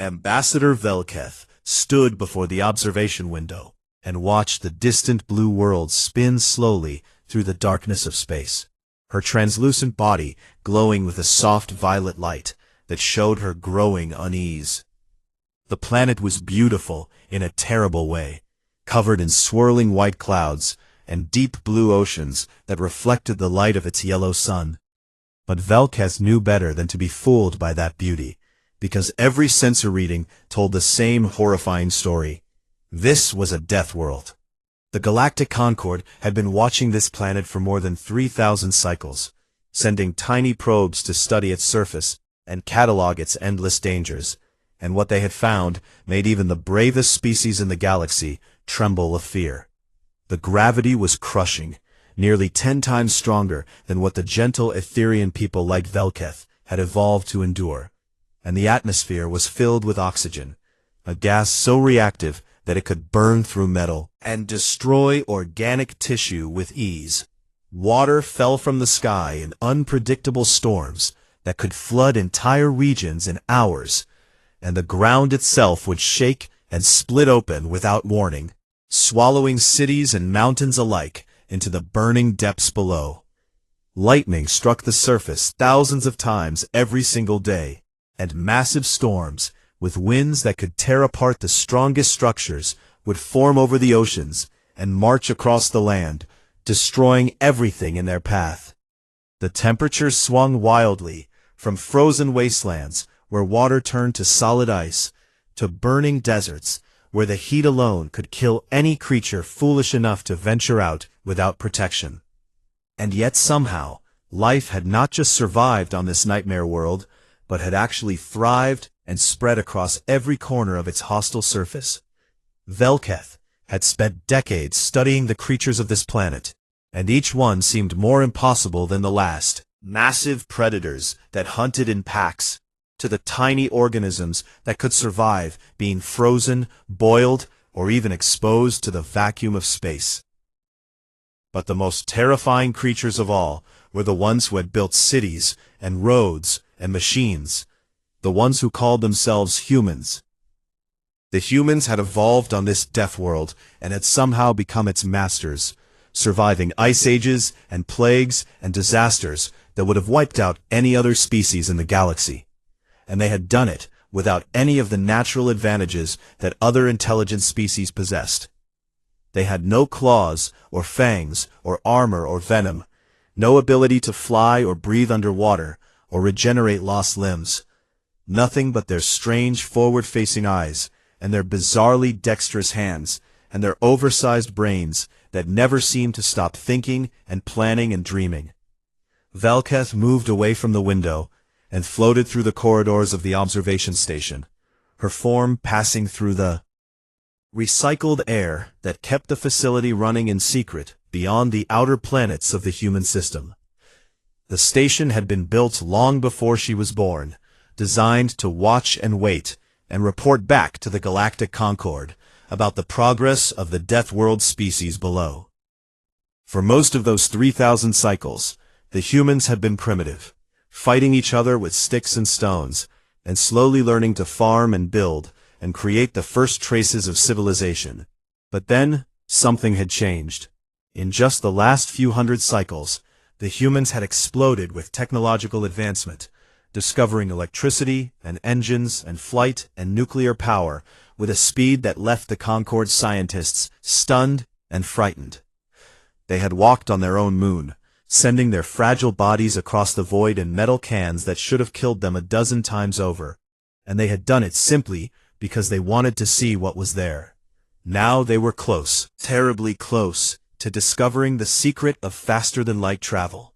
Ambassador Velketh stood before the observation window and watched the distant blue world spin slowly through the darkness of space, her translucent body glowing with a soft violet light that showed her growing unease. The planet was beautiful in a terrible way, covered in swirling white clouds and deep blue oceans that reflected the light of its yellow sun. But Velketh knew better than to be fooled by that beauty, because every sensor reading told the same horrifying story. This was a death world. The Galactic Concord had been watching this planet for more than 3,000 cycles, sending tiny probes to study its surface and catalog its endless dangers, and what they had found made even the bravest species in the galaxy tremble of fear. The gravity was crushing, nearly 10 times stronger than what the gentle Etherian people like Velketh had evolved to endure, and the atmosphere was filled with oxygen, a gas so reactive that it could burn through metal and destroy organic tissue with ease. Water fell from the sky in unpredictable storms that could flood entire regions in hours, and the ground itself would shake and split open without warning, swallowing cities and mountains alike into the burning depths below. Lightning struck the surface thousands of times every single day, and massive storms, with winds that could tear apart the strongest structures, would form over the oceans and march across the land, destroying everything in their path. The temperatures swung wildly, from frozen wastelands where water turned to solid ice, to burning deserts where the heat alone could kill any creature foolish enough to venture out without protection. And yet somehow, life had not just survived on this nightmare world, but had actually thrived and spread across every corner of its hostile surface. Velketh had spent decades studying the creatures of this planet, and each one seemed more impossible than the last. Massive predators that hunted in packs, to the tiny organisms that could survive being frozen, boiled, or even exposed to the vacuum of space. But the most terrifying creatures of all were the ones who had built cities and roads and machines, the ones who called themselves humans. The humans had evolved on this death world and had somehow become its masters, surviving ice ages and plagues and disasters that would have wiped out any other species in the galaxy. And they had done it without any of the natural advantages that other intelligent species possessed. They had no claws or fangs or armor or venom, no ability to fly or breathe underwater or regenerate lost limbs. Nothing but their strange forward-facing eyes and their bizarrely dexterous hands and their oversized brains that never seemed to stop thinking and planning and dreaming. Velketh moved away from the window and floated through the corridors of the observation station, her form passing through the recycled air that kept the facility running in secret beyond the outer planets of the human system. The station had been built long before she was born, designed to watch and wait and report back to the Galactic Concord about the progress of the Death World species below. For most of those 3,000 cycles, the humans had been primitive, fighting each other with sticks and stones, and slowly learning to farm and build and create the first traces of civilization. But then, something had changed. In just the last few hundred cycles, the humans had exploded with technological advancement, discovering electricity and engines and flight and nuclear power with a speed that left the Concord scientists stunned and frightened. They had walked on their own moon, sending their fragile bodies across the void in metal cans that should have killed them a dozen times over, and they had done it simply because they wanted to see what was there. Now they were close, terribly close, to discovering the secret of faster-than-light travel.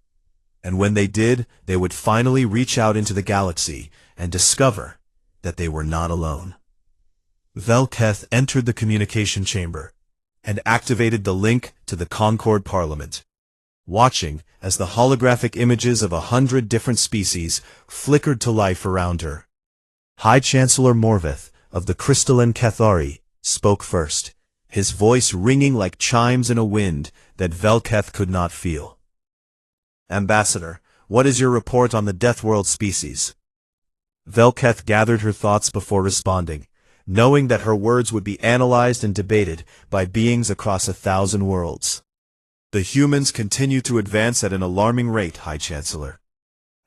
And when they did, they would finally reach out into the galaxy and discover that they were not alone. Velketh entered the communication chamber and activated the link to the Concord Parliament, watching as the holographic images of 100 different species flickered to life around her. High Chancellor Morveth of the Crystalline Cathari spoke first, his voice ringing like chimes in a wind that Velketh could not feel. "Ambassador, what is your report on the Death World species?" Velketh gathered her thoughts before responding, knowing that her words would be analyzed and debated by beings across 1,000 worlds. The humans continue to advance at an alarming rate, High Chancellor.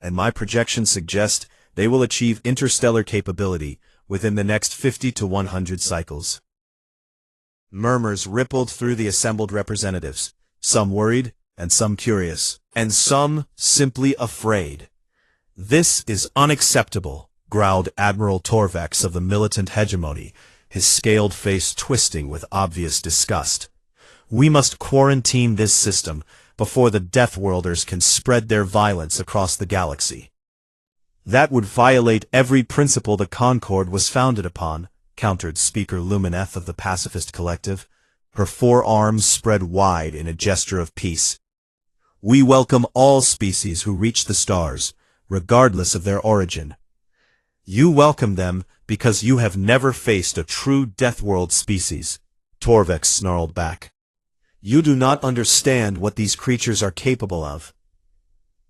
And my projections suggest they will achieve interstellar capability within the next 50 to 100 cycles. Murmurs rippled through the assembled representatives, some worried and some curious, and some simply afraid. "This is unacceptable," growled Admiral Torvex of the militant hegemony, his scaled face twisting with obvious disgust. "We must quarantine this system before the Deathworlders can spread their violence across the galaxy." "That would violate every principle the Concord was founded upon," countered Speaker Lumineth of the Pacifist Collective, her forearms spread wide in a gesture of peace. "We welcome all species who reach the stars, regardless of their origin. You welcome them because you have never faced a true Deathworld species," Torvex snarled back. "You do not understand what these creatures are capable of."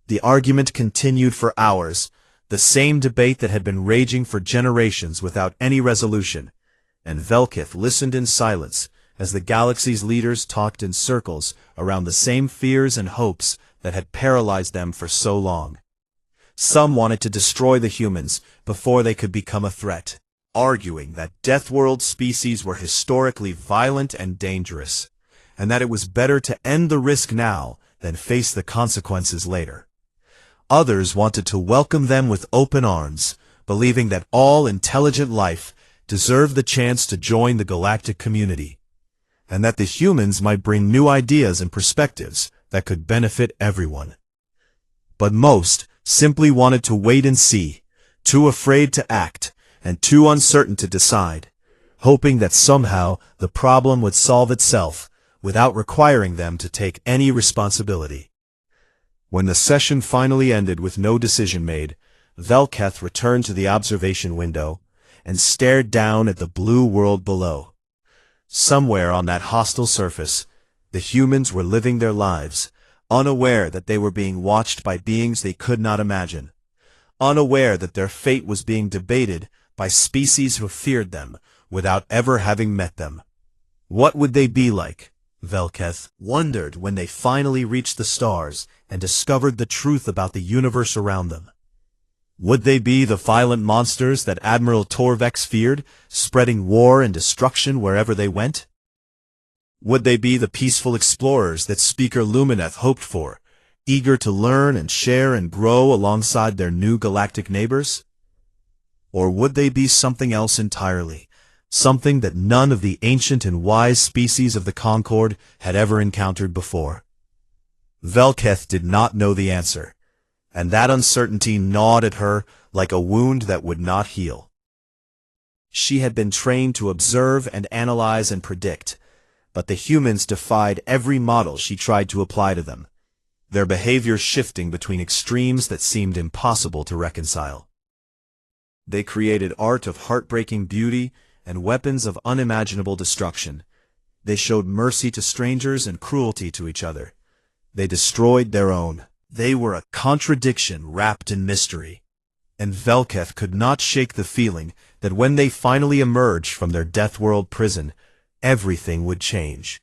The argument continued for hours, the same debate that had been raging for generations without any resolution, and Velketh listened in silence as the galaxy's leaders talked in circles around the same fears and hopes that had paralyzed them for so long. Some wanted to destroy the humans before they could become a threat, arguing that Deathworld species were historically violent and dangerous, and that it was better to end the risk now than face the consequences later. Others wanted to welcome them with open arms, believing that all intelligent life deserved the chance to join the galactic community, and that the humans might bring new ideas and perspectives that could benefit everyone. But most simply wanted to wait and see, too afraid to act, and too uncertain to decide, hoping that somehow the problem would solve itself without requiring them to take any responsibility. When the session finally ended with no decision made, Velketh returned to the observation window and stared down at the blue world below. Somewhere on that hostile surface, the humans were living their lives, unaware that they were being watched by beings they could not imagine, unaware that their fate was being debated by species who feared them without ever having met them. What would they be like? Velketh wondered when they finally reached the stars and discovered the truth about the universe around them. Would they be the violent monsters that Admiral Torvex feared, spreading war and destruction wherever they went? Would they be the peaceful explorers that Speaker Lumineth hoped for, eager to learn and share and grow alongside their new galactic neighbors? Or would they be something else entirely, something that none of the ancient and wise species of the Concord had ever encountered before? Velketh did not know the answer, and that uncertainty gnawed at her like a wound that would not heal. She had been trained to observe and analyze and predict, but the humans defied every model she tried to apply to them, their behavior shifting between extremes that seemed impossible to reconcile. They created art of heartbreaking beauty and weapons of unimaginable destruction. They showed mercy to strangers and cruelty to each other. They destroyed their own. They were a contradiction wrapped in mystery. And Velketh could not shake the feeling that when they finally emerged from their Deathworld prison, everything would change.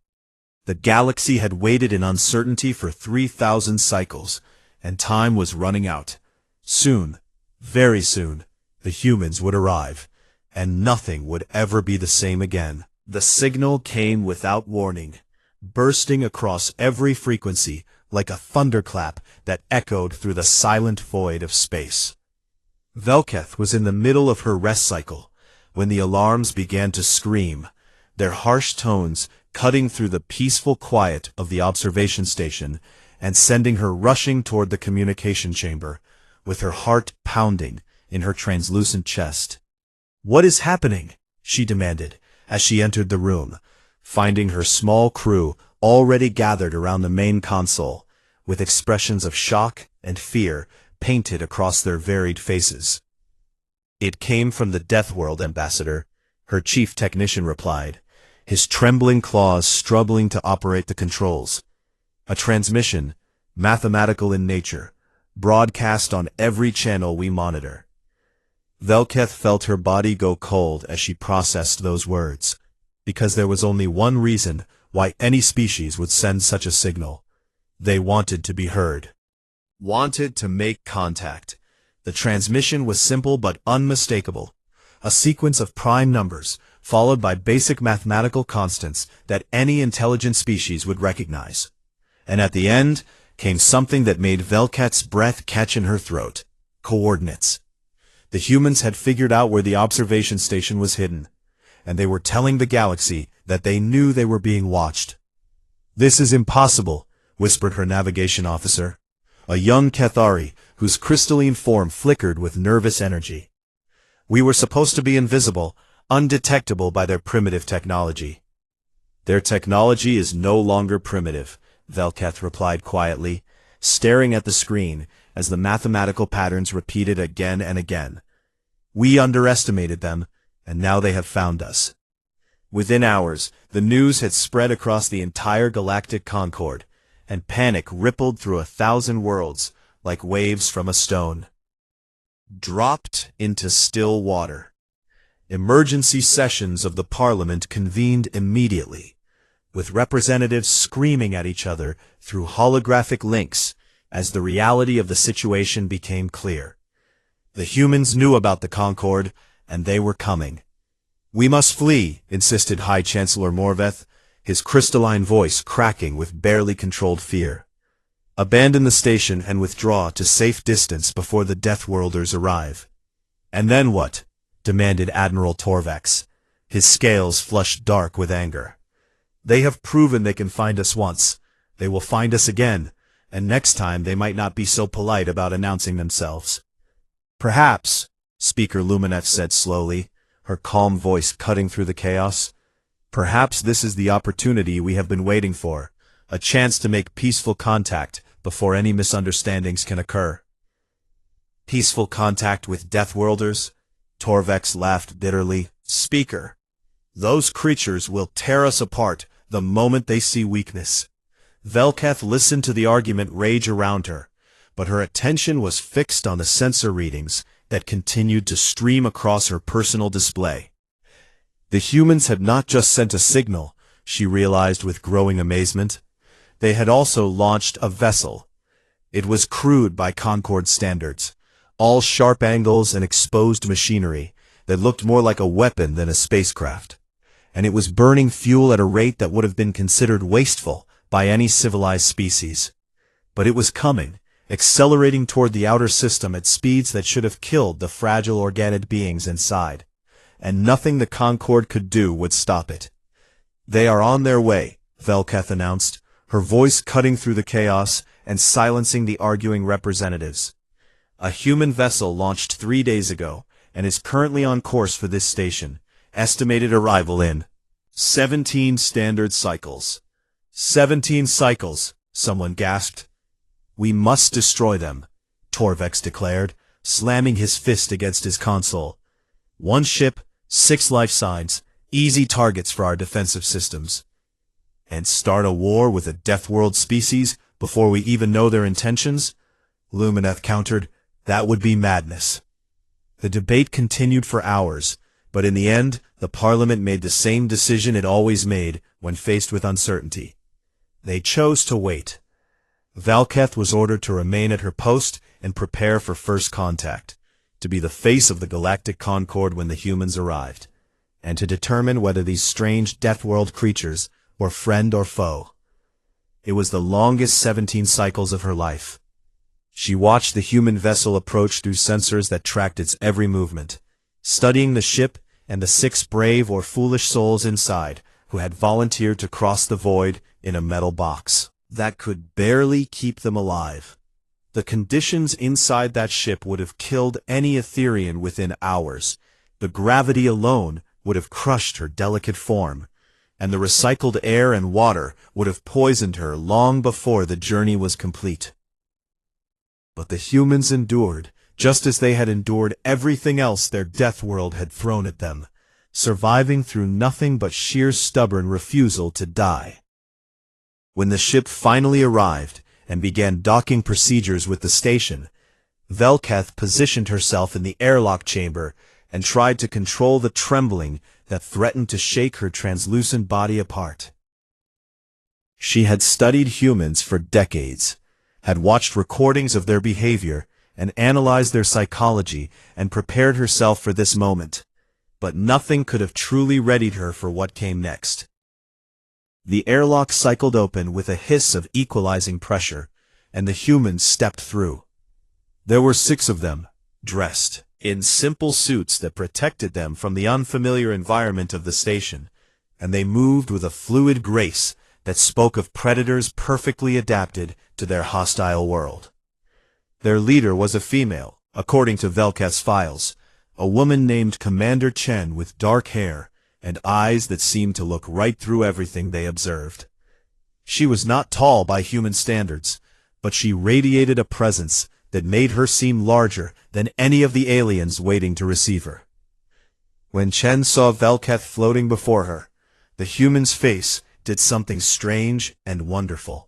The galaxy had waited in uncertainty for 3,000 cycles, and time was running out. Soon, very soon, the humans would arrive, and nothing would ever be the same again. The signal came without warning, bursting across every frequency like a thunderclap that echoed through the silent void of space. Velketh was in the middle of her rest cycle when the alarms began to scream, their harsh tones cutting through the peaceful quiet of the observation station and sending her rushing toward the communication chamber, with her heart pounding in her translucent chest. "What is happening?" she demanded as she entered the room, finding her small crew already gathered around the main console, with expressions of shock and fear painted across their varied faces. "It came from the Deathworld, Ambassador," her chief technician replied, his trembling claws struggling to operate the controls. "A transmission, mathematical in nature, broadcast on every channel we monitor. Velketh felt her body go cold as she processed those words, because there was only one reason why any species would send such a signal. They wanted to be heard. Wanted to make contact. The transmission was simple but unmistakable. A sequence of prime numbers, followed by basic mathematical constants that any intelligent species would recognize. And at the end came something that made Velketh's breath catch in her throat. Coordinates. The humans had figured out where the observation station was hidden, and they were telling the galaxy that they knew they were being watched. "This is impossible," whispered her navigation officer, a young Kethari whose crystalline form flickered with nervous energy. "We were supposed to be invisible, undetectable by their primitive technology." "Their technology is no longer primitive," Velketh replied quietly, staring at the screen as the mathematical patterns repeated again and again. "We underestimated them, and now they have found us." Within hours, the news had spread across the entire galactic concord, and panic rippled through 1,000 worlds like waves from a stone. Dropped into still water. Emergency sessions of the Parliament convened immediately, with representatives screaming at each other through holographic links as the reality of the situation became clear. The humans knew about the Concord, and they were coming. "We must flee," insisted High Chancellor Morveth, his crystalline voice cracking with barely controlled fear. "Abandon the station and withdraw to safe distance before the Deathworlders arrive." "And then what?" demanded Admiral Torvex, his scales flushed dark with anger. "They have proven they can find us once. They will find us again, and next time they might not be so polite about announcing themselves." "Perhaps," Speaker Lumineth said slowly, her calm voice cutting through the chaos, "perhaps this is the opportunity we have been waiting for, a chance to make peaceful contact before any misunderstandings can occur." "Peaceful contact with Deathworlders?" Torvex laughed bitterly. "Speaker, those creatures will tear us apart the moment they see weakness." Velketh listened to the argument rage around her, but her attention was fixed on the sensor readings that continued to stream across her personal display. The humans had not just sent a signal, she realized with growing amazement. They had also launched a vessel. It was crude by Concord standards, all sharp angles and exposed machinery that looked more like a weapon than a spacecraft. And it was burning fuel at a rate that would have been considered wasteful by any civilized species. But it was coming, accelerating toward the outer system at speeds that should have killed the fragile organic beings inside. And nothing the Concord could do would stop it. "They are on their way," Velketh announced, her voice cutting through the chaos and silencing the arguing representatives. "A human vessel launched 3 days ago and is currently on course for this station. Estimated arrival in 17 standard cycles." 17 cycles, someone gasped. "We must destroy them," Torvex declared, slamming his fist against his console. "One ship, 6 life signs, easy targets for our defensive systems." "And start a war with a Deathworld species before we even know their intentions?" Lumineth countered. "That would be madness." The debate continued for hours, but in the end, the Parliament made the same decision it always made when faced with uncertainty. They chose to wait. Velketh was ordered to remain at her post and prepare for first contact, to be the face of the Galactic Concord when the humans arrived, and to determine whether these strange Deathworld creatures were friend or foe. It was the longest 17 cycles of her life. She watched the human vessel approach through sensors that tracked its every movement, studying the ship and the 6 brave or foolish souls inside who had volunteered to cross the void in a metal box that could barely keep them alive. The conditions inside that ship would have killed any Etherian within hours. The gravity alone would have crushed her delicate form, and the recycled air and water would have poisoned her long before the journey was complete. But the humans endured, just as they had endured everything else their death world had thrown at them, surviving through nothing but sheer stubborn refusal to die. When the ship finally arrived and began docking procedures with the station, Velketh positioned herself in the airlock chamber and tried to control the trembling that threatened to shake her translucent body apart. She had studied humans for decades, had watched recordings of their behavior, and analyzed their psychology, and prepared herself for this moment. But nothing could have truly readied her for what came next. The airlock cycled open with a hiss of equalizing pressure, and the humans stepped through. There were 6 of them, dressed in simple suits that protected them from the unfamiliar environment of the station, and they moved with a fluid grace that spoke of predators perfectly adapted to their hostile world. Their leader was a female, according to Velketh's files, a woman named Commander Chen with dark hair and eyes that seemed to look right through everything they observed. She was not tall by human standards, but she radiated a presence that made her seem larger than any of the aliens waiting to receive her. When Chen saw Velketh floating before her, the human's face did something strange and wonderful.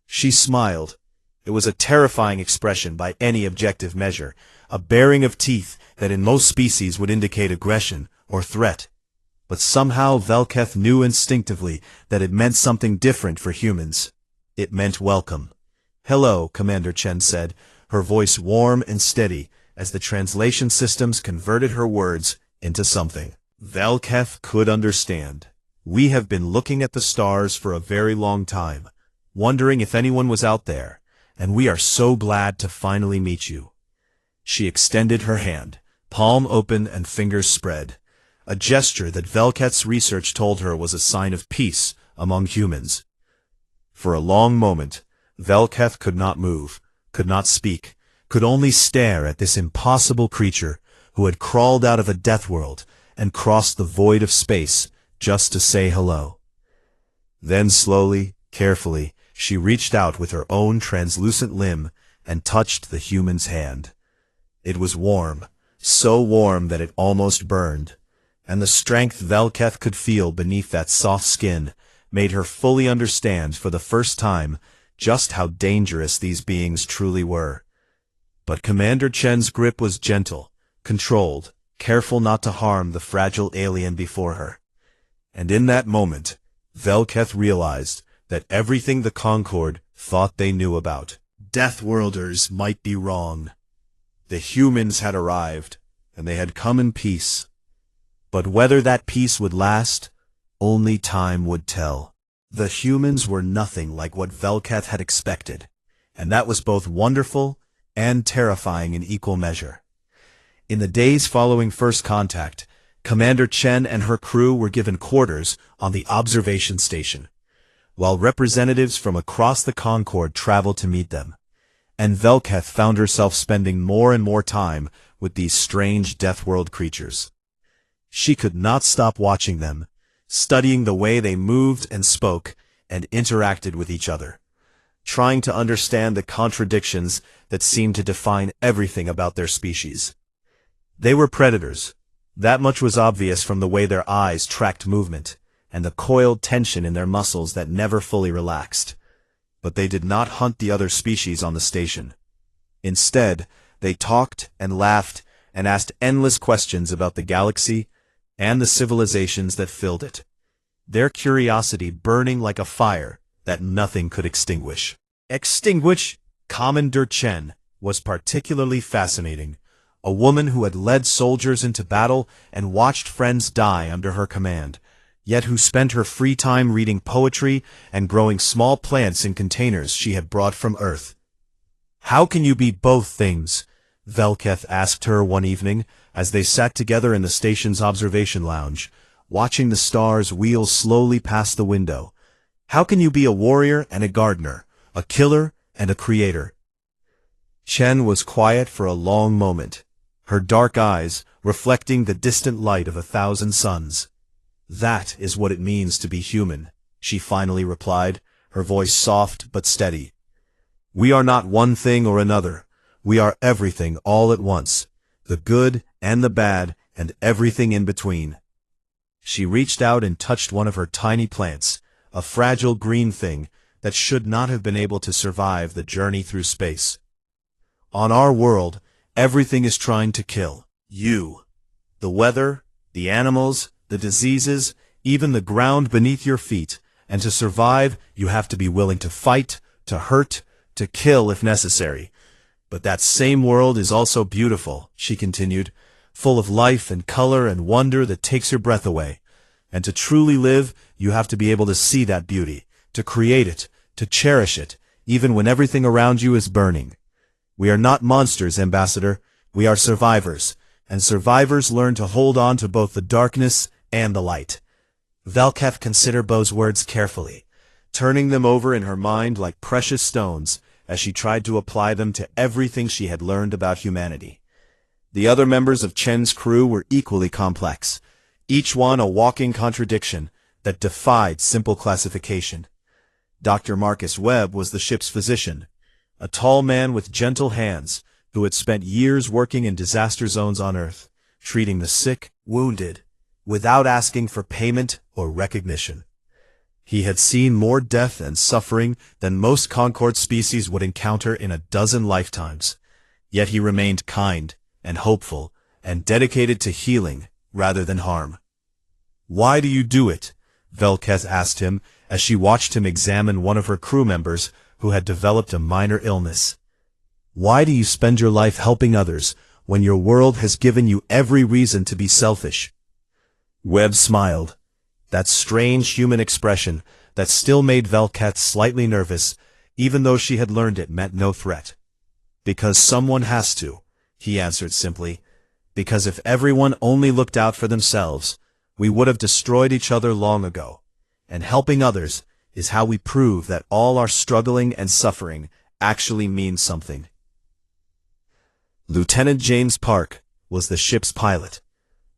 She smiled. It was a terrifying expression by any objective measure, a baring of teeth that in most species would indicate aggression or threat. But somehow Velketh knew instinctively that it meant something different for humans. It meant welcome. "Hello," Commander Chen said, her voice warm and steady as the translation systems converted her words into something Velketh could understand. "We have been looking at the stars for a very long time, wondering if anyone was out there, and we are so glad to finally meet you." She extended her hand, palm open and fingers spread, a gesture that Velketh's research told her was a sign of peace among humans. For a long moment, Velketh could not move, could not speak, could only stare at this impossible creature who had crawled out of a death world and crossed the void of space just to say hello. Then slowly, carefully, she reached out with her own translucent limb and touched the human's hand. It was warm, so warm that it almost burned, and the strength Velketh could feel beneath that soft skin made her fully understand for the first time just how dangerous these beings truly were. But Commander Chen's grip was gentle, controlled, careful not to harm the fragile alien before her. And in that moment, Velketh realized that everything the Concord thought they knew about Deathworlders might be wrong. The humans had arrived, and they had come in peace. But whether that peace would last, only time would tell. The humans were nothing like what Velketh had expected, and that was both wonderful and terrifying in equal measure. In the days following first contact, Commander Chen and her crew were given quarters on the observation station, while representatives from across the Concord traveled to meet them, and Velketh found herself spending more and more time with these strange Deathworld creatures. She could not stop watching them, studying the way they moved and spoke and interacted with each other, trying to understand the contradictions that seemed to define everything about their species. They were predators. That much was obvious from the way their eyes tracked movement, and the coiled tension in their muscles that never fully relaxed. But they did not hunt the other species on the station. Instead, they talked and laughed and asked endless questions about the galaxy and the civilizations that filled it, their curiosity burning like a fire that nothing could extinguish. Commander Chen was particularly fascinating, a woman who had led soldiers into battle and watched friends die under her command, yet who spent her free time reading poetry and growing small plants in containers she had brought from Earth. "How can you be both things?" Velketh asked her one evening as they sat together in the station's observation lounge, watching the stars wheel slowly past the window. "How can you be a warrior and a gardener, a killer and a creator?" Chen was quiet for a long moment, her dark eyes reflecting the distant light of 1,000 suns. "That is what it means to be human," she finally replied, her voice soft but steady. "We are not one thing or another. We are everything all at once, the good and the bad and everything in between." She reached out and touched one of her tiny plants, a fragile green thing that should not have been able to survive the journey through space. On our world, everything is trying to kill you. The weather, the animals, the diseases, even the ground beneath your feet. And to survive, you have to be willing to fight, to hurt, to kill if necessary. But that same world is also beautiful, she continued, full of life and color and wonder that takes your breath away. And to truly live, you have to be able to see that beauty, to create it, to cherish it, even when everything around you is burning. We are not monsters, Ambassador. We are survivors, and survivors learn to hold on to both the darkness and the light. Velketh considered Bo's words carefully, turning them over in her mind like precious stones as she tried to apply them to everything she had learned about humanity. The other members of Chen's crew were equally complex, each one a walking contradiction that defied simple classification. Dr. Marcus Webb was the ship's physician, a tall man with gentle hands who had spent years working in disaster zones on Earth, treating the sick, wounded, without asking for payment or recognition. He had seen more death and suffering than most Concord species would encounter in a dozen lifetimes, yet he remained kind and hopeful and dedicated to healing rather than harm. "Why do you do it?" Velketh asked him as she watched him examine one of her crew members who had developed a minor illness. "Why do you spend your life helping others when your world has given you every reason to be selfish?" Webb smiled, that strange human expression that still made Velketh slightly nervous, even though she had learned it meant no threat. "Because someone has to," he answered simply. "Because if everyone only looked out for themselves, we would have destroyed each other long ago. And helping others is how we prove that all our struggling and suffering actually means something." Lieutenant James Park was the ship's pilot,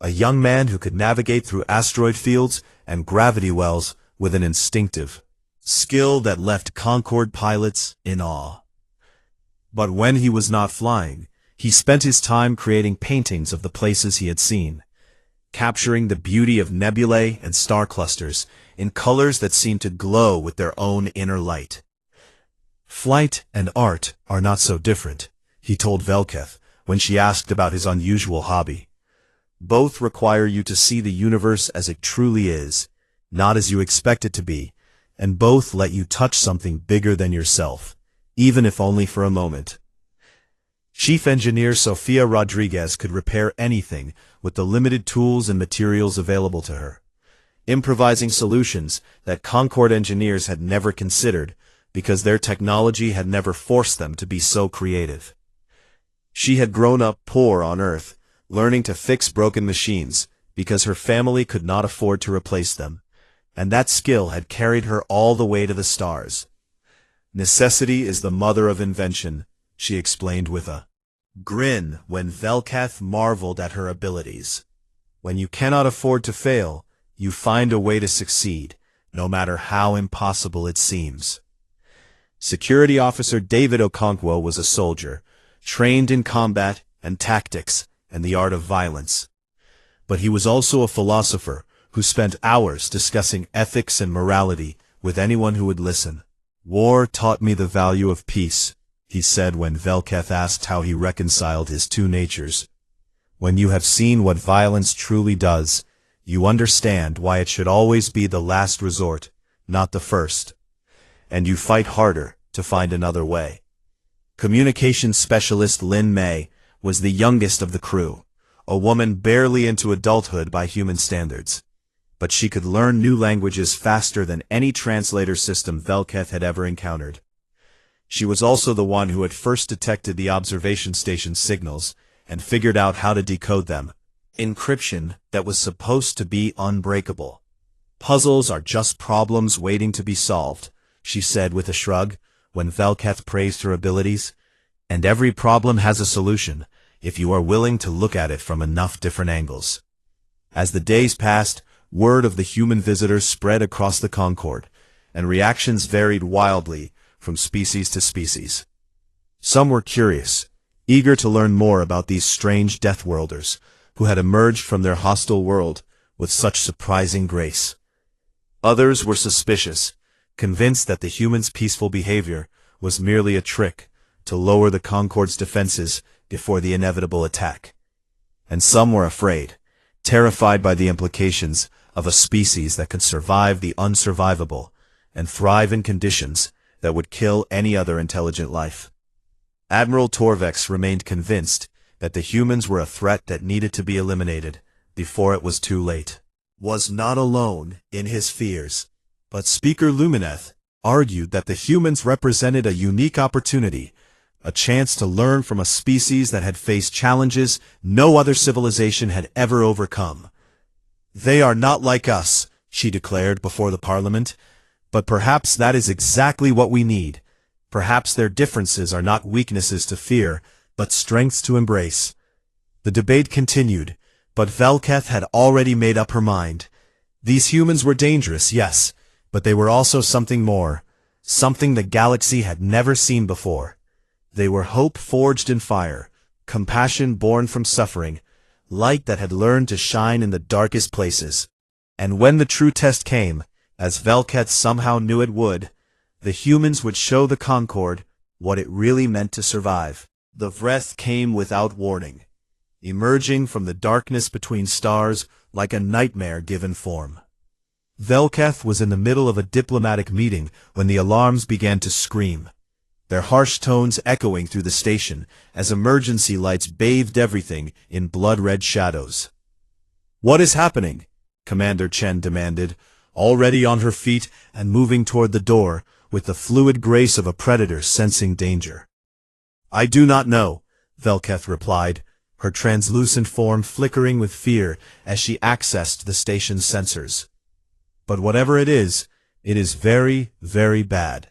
a young man who could navigate through asteroid fields and gravity wells with an instinctive skill that left Concord pilots in awe. But when he was not flying, he spent his time creating paintings of the places he had seen, capturing the beauty of nebulae and star clusters in colors that seemed to glow with their own inner light. "Flight and art are not so different," he told Velketh when she asked about his unusual hobby. "Both require you to see the universe as it truly is, not as you expect it to be, and both let you touch something bigger than yourself, even if only for a moment." Chief Engineer Sofia Rodriguez could repair anything with the limited tools and materials available to her, improvising solutions that Concord engineers had never considered because their technology had never forced them to be so creative. She had grown up poor on Earth, learning to fix broken machines because her family could not afford to replace them, and that skill had carried her all the way to the stars. "Necessity is the mother of invention," she explained with a grin when Velketh marveled at her abilities. "When you cannot afford to fail, you find a way to succeed, no matter how impossible it seems." Security Officer David Okonkwo was a soldier, trained in combat and tactics and the art of violence. But he was also a philosopher who spent hours discussing ethics and morality with anyone who would listen. "War taught me the value of peace," he said when Velketh asked how he reconciled his two natures. "When you have seen what violence truly does, you understand why it should always be the last resort, not the first. And you fight harder to find another way." Communications specialist Lynn May was the youngest of the crew, a woman barely into adulthood by human standards. But she could learn new languages faster than any translator system Velketh had ever encountered. She was also the one who had first detected the observation station signals and figured out how to decode them. Encryption that was supposed to be unbreakable. "Puzzles are just problems waiting to be solved," she said with a shrug when Velketh praised her abilities. "And every problem has a solution, if you are willing to look at it from enough different angles." As the days passed, word of the human visitors spread across the Concord, and reactions varied wildly from species to species. Some were curious, eager to learn more about these strange Deathworlders who had emerged from their hostile world with such surprising grace. Others were suspicious, convinced that the humans' peaceful behavior was merely a trick to lower the Concorde's defenses before the inevitable attack. And some were afraid, terrified by the implications of a species that could survive the unsurvivable and thrive in conditions that would kill any other intelligent life. Admiral Torvex remained convinced that the humans were a threat that needed to be eliminated before it was too late. Was not alone in his fears, but Speaker Lumineth argued that the humans represented a unique opportunity, a chance to learn from a species that had faced challenges no other civilization had ever overcome. "They are not like us," she declared before the Parliament, "but perhaps that is exactly what we need. Perhaps their differences are not weaknesses to fear, but strengths to embrace." The debate continued, but Velketh had already made up her mind. These humans were dangerous, yes, but they were also something more, something the galaxy had never seen before. They were hope forged in fire, compassion born from suffering, light that had learned to shine in the darkest places. And when the true test came, as Velketh somehow knew it would, the humans would show the Concorde what it really meant to survive. The Vreth came without warning, emerging from the darkness between stars like a nightmare given form. Velketh was in the middle of a diplomatic meeting when the alarms began to scream, their harsh tones echoing through the station as emergency lights bathed everything in blood-red shadows. "What is happening?" Commander Chen demanded, already on her feet and moving toward the door with the fluid grace of a predator sensing danger. "I do not know," Velketh replied, her translucent form flickering with fear as she accessed the station's sensors. "But whatever it is very, very bad."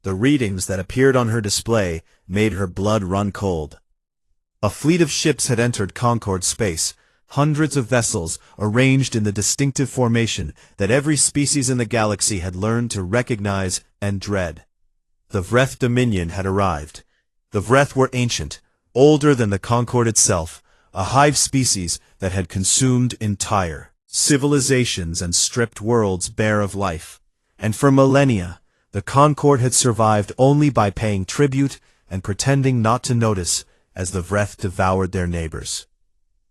The readings that appeared on her display made her blood run cold. A fleet of ships had entered Concorde space, hundreds of vessels arranged in the distinctive formation that every species in the galaxy had learned to recognize and dread. The Vreth Dominion had arrived. The Vreth were ancient, older than the Concorde itself, a hive species that had consumed entire civilizations and stripped worlds bare of life. And for millennia, the Concorde had survived only by paying tribute and pretending not to notice as the Vreth devoured their neighbors.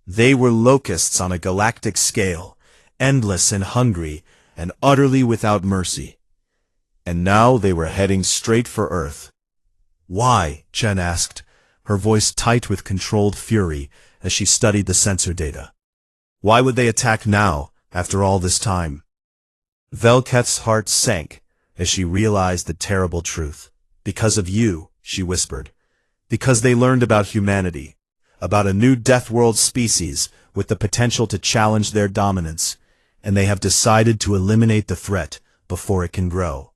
They were locusts on a galactic scale, endless and hungry, and utterly without mercy. And now they were heading straight for Earth. "Why?" Chen asked, her voice tight with controlled fury as she studied the sensor data. "Why would they attack now, after all this time?" Velketh's heart sank as she realized the terrible truth. "Because of you," she whispered. "Because they learned about humanity, about a new Deathworld species with the potential to challenge their dominance, and they have decided to eliminate the threat before it can grow.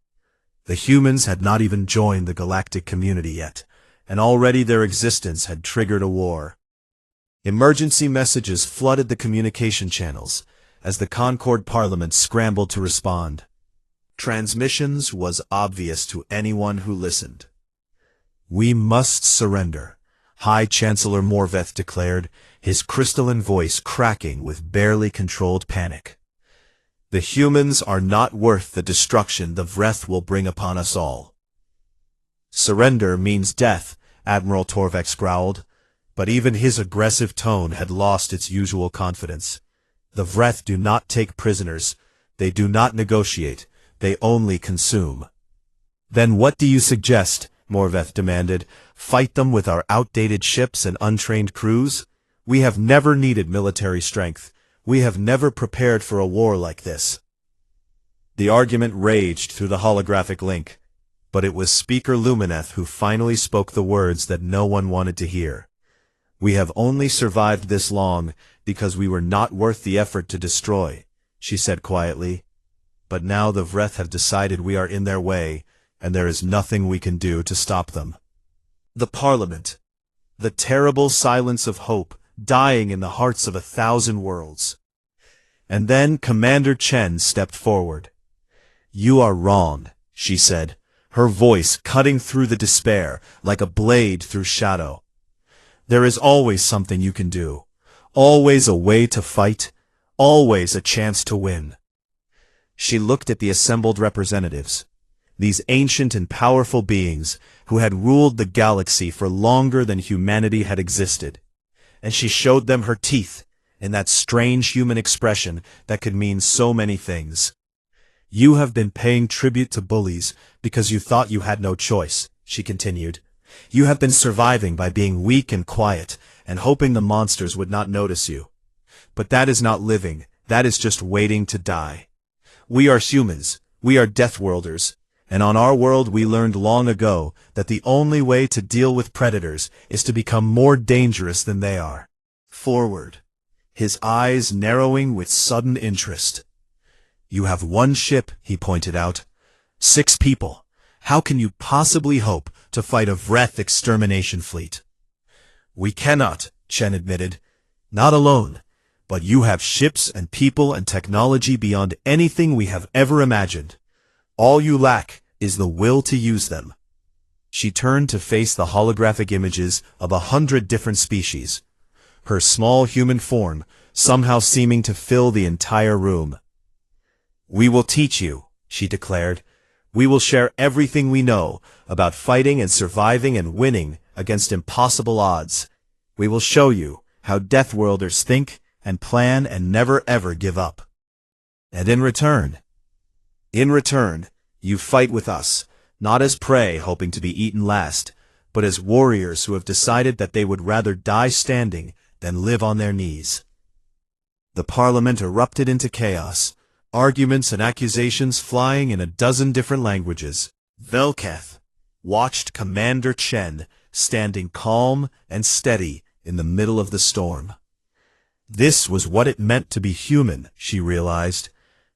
The humans had not even joined the galactic community yet, and already their existence had triggered a war." Emergency messages flooded the communication channels as the Concorde Parliament scrambled to respond. Transmissions was obvious to anyone who listened. "We must surrender," High Chancellor Morveth declared, his crystalline voice cracking with barely controlled panic. "The humans are not worth the destruction the Vreth will bring upon us all." "Surrender means death," Admiral Torvex growled, but even his aggressive tone had lost its usual confidence. "The Vreth do not take prisoners. They do not negotiate. They only consume." "Then what do you suggest?" Morveth demanded. "Fight them with our outdated ships and untrained crews? We have never needed military strength. We have never prepared for a war like this." The argument raged through the holographic link, but it was Speaker Lumineth who finally spoke the words that no one wanted to hear. "We have only survived this long because we were not worth the effort to destroy," she said quietly. "But now the Vreth have decided we are in their way, and there is nothing we can do to stop them." The Parliament. The terrible silence of hope dying in the hearts of 1,000 worlds. And then Commander Chen stepped forward. "You are wrong," she said, her voice cutting through the despair like a blade through shadow. "There is always something you can do, always a way to fight, always a chance to win." She looked at the assembled representatives. these ancient and powerful beings who had ruled the galaxy for longer than humanity had existed. And she showed them her teeth in that strange human expression that could mean so many things. "You have been paying tribute to bullies because you thought you had no choice," she continued. "You have been surviving by being weak and quiet and hoping the monsters would not notice you. But that is not living, that is just waiting to die. We are humans, we are Deathworlders, and on our world we learned long ago that the only way to deal with predators is to become more dangerous than they are." Forward, his eyes narrowing with sudden interest. "You have one ship," he pointed out. 6 people. How can you possibly hope to fight a Vreth extermination fleet?" "We cannot," Chen admitted. "Not alone. But you have ships and people and technology beyond anything we have ever imagined. All you lack is the will to use them." She turned to face the holographic images of 100 different species, her small human form somehow seeming to fill the entire room. "We will teach you," she declared. "We will share everything we know about fighting and surviving and winning against impossible odds. We will show you how Deathworlders think and plan and never ever give up. And in return, you fight with us, not as prey hoping to be eaten last, but as warriors who have decided that they would rather die standing than live on their knees." The Parliament erupted into chaos, arguments and accusations flying in a dozen different languages. Velketh watched Commander Chen standing calm and steady in the middle of the storm. This was what it meant to be human, she realized.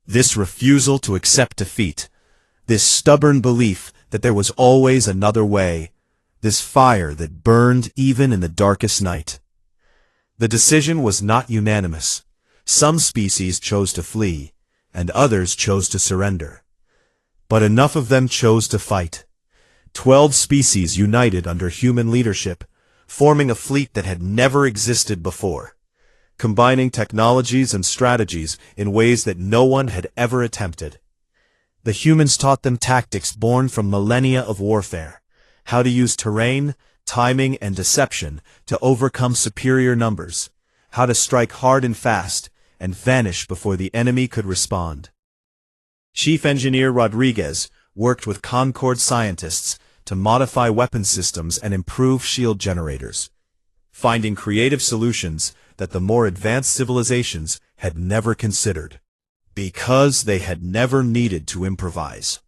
This refusal to accept defeat. This stubborn belief that there was always another way. This fire that burned even in the darkest night. The decision was not unanimous. Some species chose to flee, and others chose to surrender. But enough of them chose to fight. 12 species united under human leadership, forming a fleet that had never existed before, combining technologies and strategies in ways that no one had ever attempted. The humans taught them tactics born from millennia of warfare, how to use terrain, timing, and deception to overcome superior numbers, how to strike hard and fast, and vanish before the enemy could respond. Chief Engineer Rodriguez worked with Concord scientists to modify weapon systems and improve shield generators, finding creative solutions that the more advanced civilizations had never considered, because they had never needed to improvise.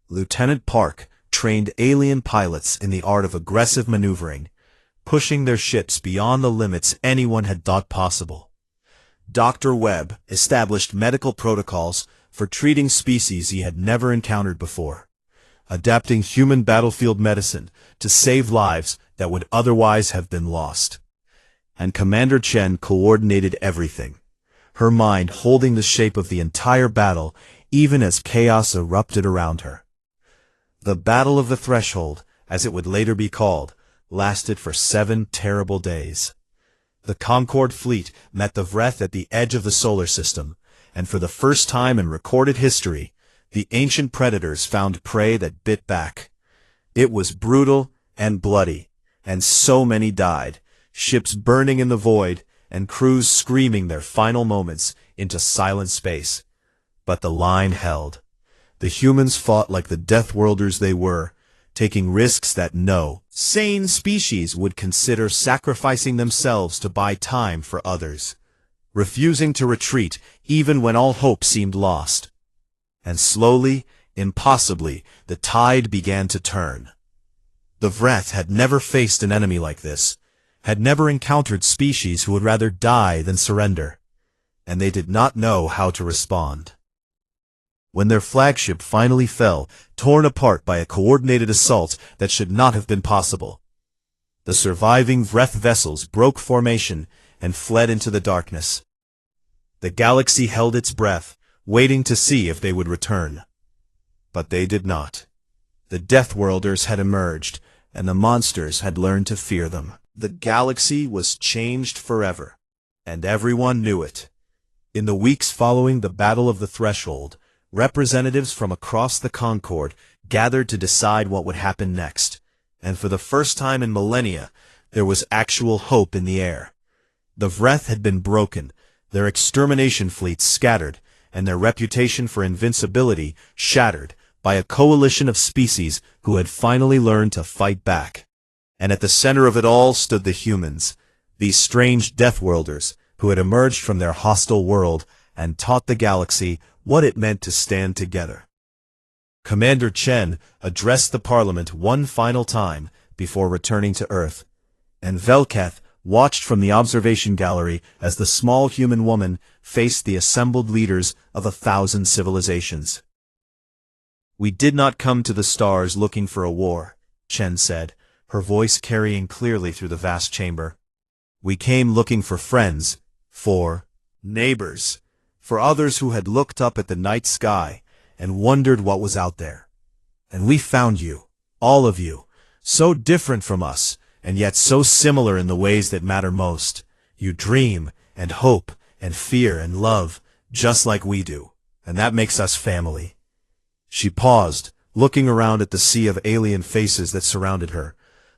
Lieutenant Park trained alien pilots in the art of aggressive maneuvering, pushing their ships beyond the limits anyone had thought possible. Dr. Webb established medical protocols for treating species he had never encountered before, adapting human battlefield medicine to save lives that would otherwise have been lost. And Commander Chen coordinated everything, her mind holding the shape of the entire battle even as chaos erupted around her. The Battle of the Threshold, as it would later be called, lasted for 7 terrible days. The Concord fleet met the Vreth at the edge of the solar system, and for the first time in recorded history, the ancient predators found prey that bit back. It was brutal and bloody, and so many died, ships burning in the void, and crews screaming their final moments into silent space. But the line held. The humans fought like the Deathworlders they were, taking risks that no sane species would consider, sacrificing themselves to buy time for others, refusing to retreat even when all hope seemed lost. And slowly, impossibly, the tide began to turn. The Vreth had never faced an enemy like this, had never encountered species who would rather die than surrender, and they did not know how to respond. When their flagship finally fell, torn apart by a coordinated assault that should not have been possible, the surviving Vreth vessels broke formation and fled into the darkness. The galaxy held its breath, waiting to see if they would return. But they did not. The Deathworlders had emerged, and the monsters had learned to fear them. The galaxy was changed forever, and everyone knew it. In the weeks following the Battle of the Threshold, Representatives from across the Concord gathered to decide what would happen next, and for the first time in millennia, there was actual hope in the air. The Vreth had been broken, their extermination fleets scattered, and their reputation for invincibility shattered by a coalition of species who had finally learned to fight back. And at the center of it all stood the humans, these strange Deathworlders who had emerged from their hostile world and taught the galaxy what it meant to stand together. Commander Chen addressed the Parliament one final time before returning to Earth, and Velketh watched from the observation gallery as the small human woman faced the assembled leaders of 1,000 civilizations. "We did not come to the stars looking for a war," Chen said, her voice carrying clearly through the vast chamber. "We came looking for friends, for neighbors, for others who had looked up at the night sky and wondered what was out there. And we found you, all of you, so different from us, and yet so similar in the ways that matter most. You dream, and hope, and fear, and love, just like we do, and that makes us family." She paused, looking around at the sea of alien faces that surrounded her.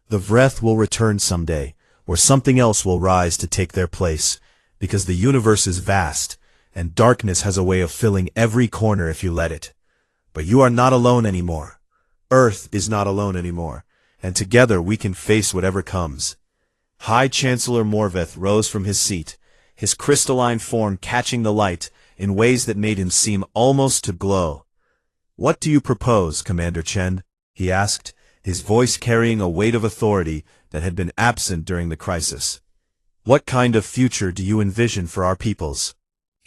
The Vreth will return someday, or something else will rise to take their place, because the universe is vast, and darkness has a way of filling every corner if you let it. But you are not alone anymore. Earth is not alone anymore, and together we can face whatever comes. High Chancellor Morveth rose from his seat, his crystalline form catching the light in ways that made him seem almost to glow. "What do you propose, Commander Chen?" he asked, his voice carrying a weight of authority that had been absent during the crisis. "What kind of future do you envision for our peoples?"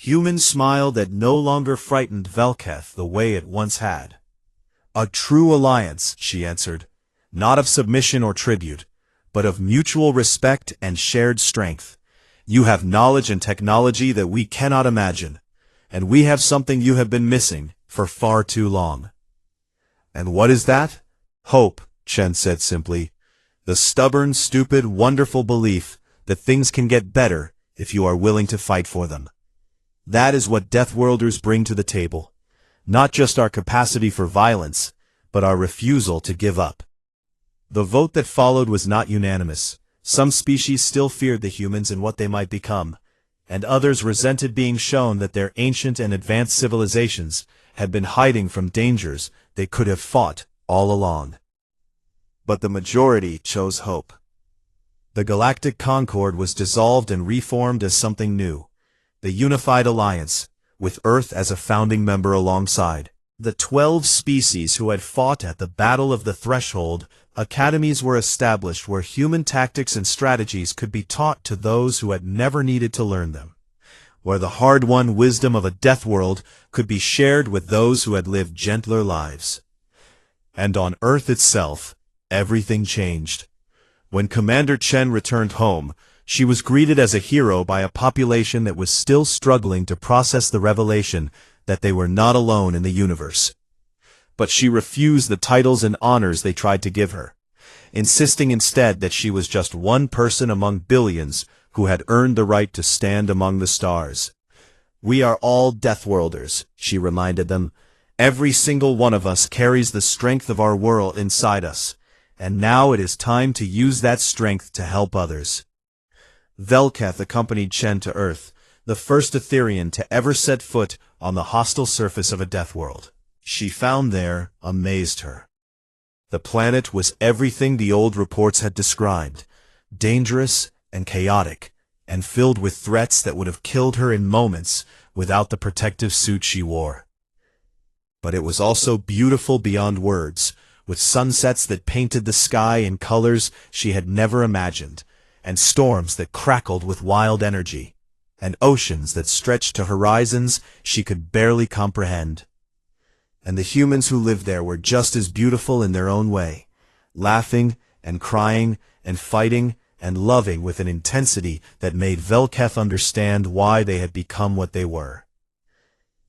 Human smile that no longer frightened Velketh the way it once had. "A true alliance," she answered, "not of submission or tribute, but of mutual respect and shared strength. You have knowledge and technology that we cannot imagine, and we have something you have been missing for far too long." "And what is that?" "Hope," Chen said simply. "The stubborn, stupid, wonderful belief that things can get better if you are willing to fight for them. That is what Deathworlders bring to the table. Not just our capacity for violence, but our refusal to give up." The vote that followed was not unanimous. Some species still feared the humans and what they might become, and others resented being shown that their ancient and advanced civilizations had been hiding from dangers they could have fought all along. But the majority chose hope. The Galactic Concord was dissolved and reformed as something new. The Unified Alliance, with Earth as a founding member alongside. The 12 species who had fought at the Battle of the Threshold, academies were established where human tactics and strategies could be taught to those who had never needed to learn them. Where the hard-won wisdom of a death world could be shared with those who had lived gentler lives. And on Earth itself, everything changed. When Commander Chen returned home, she was greeted as a hero by a population that was still struggling to process the revelation that they were not alone in the universe. But she refused the titles and honors they tried to give her, insisting instead that she was just one person among billions who had earned the right to stand among the stars. "We are all Deathworlders," she reminded them. "Every single one of us carries the strength of our world inside us, and now it is time to use that strength to help others." Velketh accompanied Chen to Earth, the first Etherean to ever set foot on the hostile surface of a death world. She found there amazed her. The planet was everything the old reports had described, dangerous and chaotic, and filled with threats that would have killed her in moments without the protective suit she wore. But it was also beautiful beyond words, with sunsets that painted the sky in colors she had never imagined, and storms that crackled with wild energy, and oceans that stretched to horizons she could barely comprehend. And the humans who lived there were just as beautiful in their own way, laughing and crying and fighting and loving with an intensity that made Velketh understand why they had become what they were.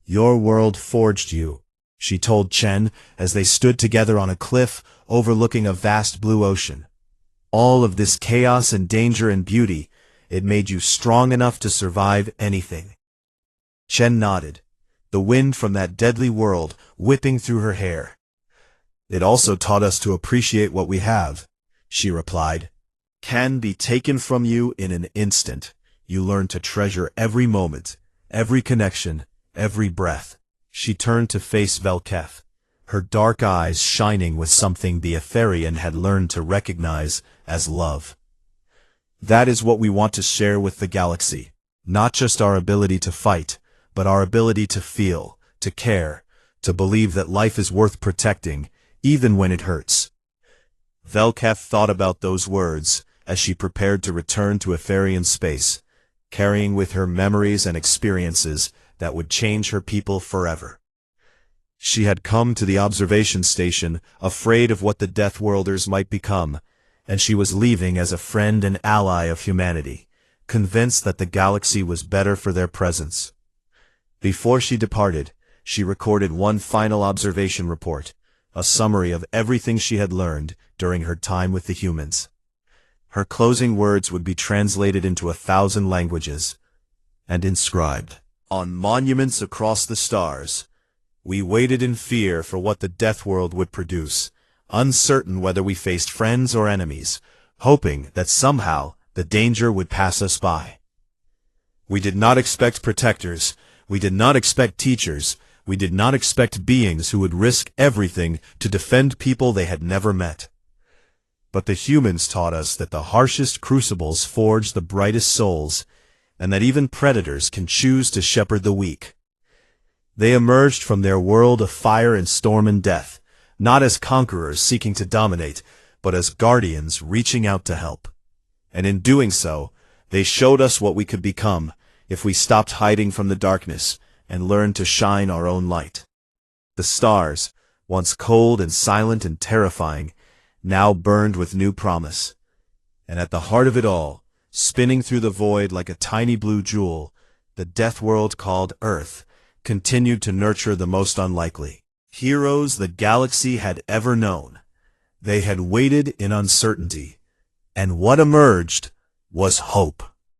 "Your world forged you," she told Chen as they stood together on a cliff overlooking a vast blue ocean. "All of this chaos and danger and beauty, it made you strong enough to survive anything." Chen nodded. the wind from that deadly world whipping through her hair. "It also taught us to appreciate what we have," she replied. "Can be taken from you in an instant. You learn to treasure every moment, every connection, every breath." She turned to face Velketh, her dark eyes shining with something the Etherian had learned to recognize as love. "That is what we want to share with the galaxy. Not just our ability to fight, but our ability to feel, to care, to believe that life is worth protecting, even when it hurts." Velketh thought about those words as she prepared to return to Etherian space, carrying with her memories and experiences that would change her people forever. She had come to the observation station afraid of what the Deathworlders might become, and she was leaving as a friend and ally of humanity, convinced that the galaxy was better for their presence. Before she departed, she recorded one final observation report, a summary of everything she had learned during her time with the humans. Her closing words would be translated into 1,000 languages and inscribed on monuments across the stars. "We waited in fear for what the Deathworld would produce, uncertain whether we faced friends or enemies, hoping that somehow the danger would pass us by. We did not expect protectors, we did not expect teachers, we did not expect beings who would risk everything to defend people they had never met. But the humans taught us that the harshest crucibles forge the brightest souls, and that even predators can choose to shepherd the weak. They emerged from their world of fire and storm and death, not as conquerors seeking to dominate, but as guardians reaching out to help. And in doing so, they showed us what we could become if we stopped hiding from the darkness and learned to shine our own light." The stars, once cold and silent and terrifying, now burned with new promise. And at the heart of it all, spinning through the void like a tiny blue jewel, the death world called Earth continued to nurture the most unlikely heroes the galaxy had ever known. They had waited in uncertainty, and what emerged was hope.